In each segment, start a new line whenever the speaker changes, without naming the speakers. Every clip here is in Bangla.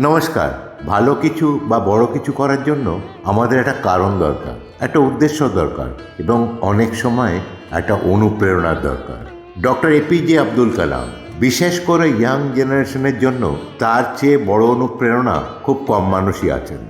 নমস্কার। ভালো কিছু বা বড় কিছু করার জন্য আমাদের একটা কারণ দরকার, একটা উদ্দেশ্য দরকার এবং অনেক সময় একটা অনুপ্রেরণার দরকার। ডক্টর এপিজে আব্দুল কালাম, বিশেষ করে ইয়াং জেনারেশনের জন্য তার চেয়ে বড় অনুপ্রেরণা খুব কম মানুষই আছেন।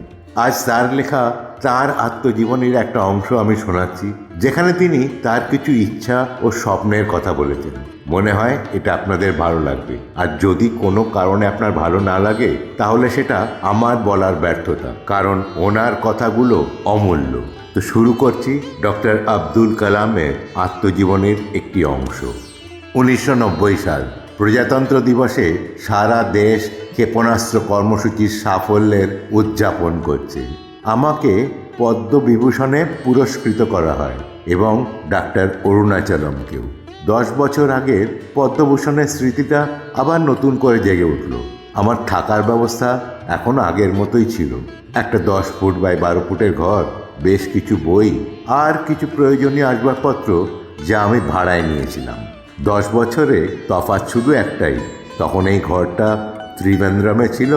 আজ তার লেখা তার আত্মজীবনীর একটা অংশ আমি শোনাচ্ছি, যেখানে তিনি তার কিছু ইচ্ছা ও স্বপ্নের কথা বলেছেন। মনে হয় এটা আপনাদের ভালো লাগবে, আর যদি কোনো কারণে আপনার ভালো না লাগে তাহলে সেটা আমার বলার ব্যর্থতা, কারণ ওনার কথাগুলো অমূল্য। তো শুরু করছি ডক্টর আব্দুল কালামের আত্মজীবনীর একটি অংশ। 1990 সাল প্রজাতন্ত্র দিবসে সারা দেশ ক্ষেপণাস্ত্র কর্মসূচির সাফল্যের উদযাপন করছে। আমাকে পদ্মবিভূষণে পুরস্কৃত করা হয় এবং ডাক্তার অরুণাচলমকেও। 10 বছর আগের পদ্মভূষণের স্মৃতিটা আবার নতুন করে জেগে উঠল। আমার থাকার ব্যবস্থা এখনও আগের মতোই ছিল। একটা 10 ফুট বাই 12 ফুটের ঘর, বেশ কিছু বই আর কিছু প্রয়োজনীয় আসবাবপত্র যা আমি ভাড়ায় নিয়েছিলাম। 10 বছরে তফাৎ শুধু একটাই, তখন এই ঘরটা ত্রিবেন্দ্রমে ছিল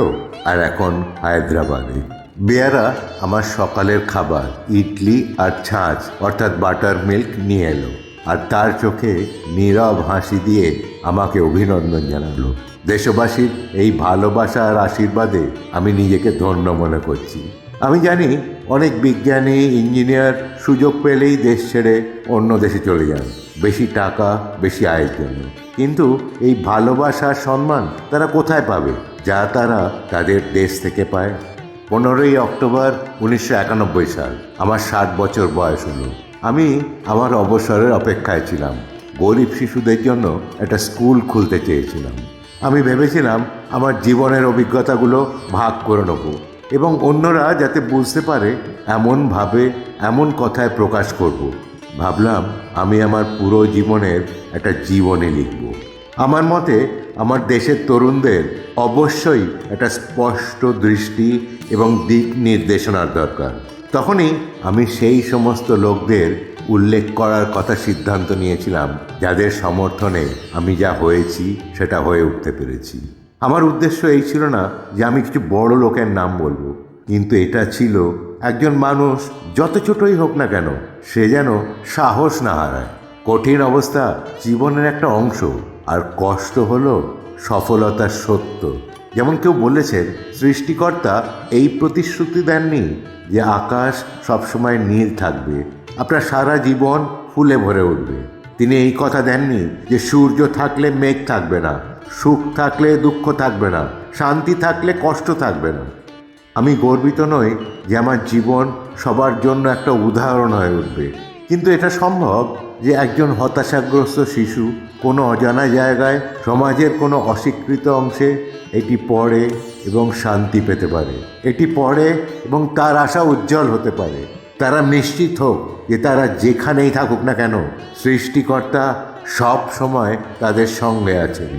আর এখন হায়দ্রাবাদে। বেয়ারা আমার সকালের খাবার ইডলি আর ছাঁচ অর্থাৎ বাটার মিল্ক নিয়ে এলো, আর তার চোখে নীরব হাসি দিয়ে আমাকে অভিনন্দন জানালো। দেশবাসীর এই ভালোবাসা আর আশীর্বাদে আমি নিজেকে ধন্য মনে করছি। আমি জানি অনেক বিজ্ঞানী ইঞ্জিনিয়ার সুযোগ পেলেই দেশ ছেড়ে অন্য দেশে চলে যান, বেশি টাকা বেশি আয়ের জন্য। কিন্তু এই ভালোবাসার সম্মান তারা কোথায় পাবে, যা তারা তাদের দেশ থেকে পায়? 15ই অক্টোবর 1991 সাল আমার 60 বছর বয়স হলো। আমি আমার অবসরের অপেক্ষায় ছিলাম। গরিব শিশুদের জন্য একটা স্কুল খুলতে চেয়েছিলাম। আমি ভেবেছিলাম আমার জীবনের অভিজ্ঞতাগুলো ভাগ করে নেব এবং অন্যরা যাতে বুঝতে পারে এমনভাবে এমন কথায় প্রকাশ করব। ভাবলাম আমি আমার পুরো জীবনের একটা জীবনী লিখব। আমার মতে আমার দেশের তরুণদের অবশ্যই একটা স্পষ্ট দৃষ্টি এবং দিক নির্দেশনার দরকার। তখনই আমি সেই সমস্ত লোকদের উল্লেখ করার কথা সিদ্ধান্ত নিয়েছিলাম যাদের সমর্থনে আমি যা হয়েছি সেটা হয়ে উঠতে পেরেছি। আমার উদ্দেশ্য এই ছিল না যে আমি কিছু বড় লোকের নাম বলবো, কিন্তু এটা ছিল একজন মানুষ যত ছোটই হোক না কেন সে যেন সাহস না হারায়। কঠিন অবস্থা জীবনের একটা অংশ, আর কষ্ট হলো সফলতার সত্য। যেমন কেউ বলেছেন, সৃষ্টিকর্তা এই প্রতিশ্রুতি দেননি যে আকাশ সবসময় নীল থাকবে, আপনার সারা জীবন ফুলে ভরে উঠবে। তিনি এই কথা দেননি যে সূর্য থাকলে মেঘ থাকবে না, সুখ থাকলে দুঃখ থাকবে না, শান্তি থাকলে কষ্ট থাকবে না। আমি গর্বিত নই যে আমার জীবন সবার জন্য একটা উদাহরণ হয়ে উঠবে, কিন্তু এটা সম্ভব যে একজন হতাশাগ্রস্ত শিশু কোনো অজানা জায়গায় সমাজের কোনো অস্বীকৃত অংশে এটি পড়ে এবং শান্তি পেতে পারে। এটি পড়ে এবং তার আশা উজ্জ্বল হতে পারে। তারা নিশ্চিত হোক যে তারা যেখানেই থাকুক না কেন সৃষ্টিকর্তা সব সময় তাদের সঙ্গে আছেন।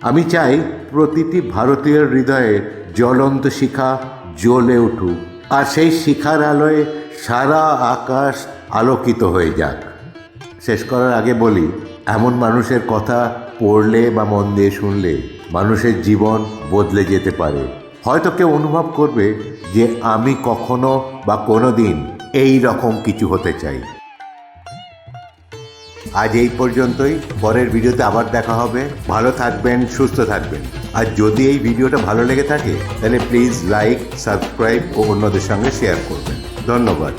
আমি চাই প্রতিটি ভারতীয়ের হৃদয়ে জ্বলন্ত শিখা জ্বলে উঠুক, আর সেই শিখার আলোয় সারা আকাশ আলোকিত হয়ে যাক। শেষ করার আগে বলি, এমন মানুষের কথা পড়লে বা মন দিয়ে শুনলে মানুষের জীবন বদলে যেতে পারে। হয়তো কেউ অনুভব করবে যে আমি কখনো বা কোনো দিন এই রকম কিছু হতে চাই। আজ এই পর্যন্তই। পরের ভিডিওতে আবার দেখা হবে। ভালো থাকবেন, সুস্থ থাকবেন। আর যদি এই ভিডিওটা ভালো লেগে থাকে তাহলে প্লিজ লাইক, সাবস্ক্রাইব ও অন্যদের সঙ্গে শেয়ার করবেন। ধন্যবাদ।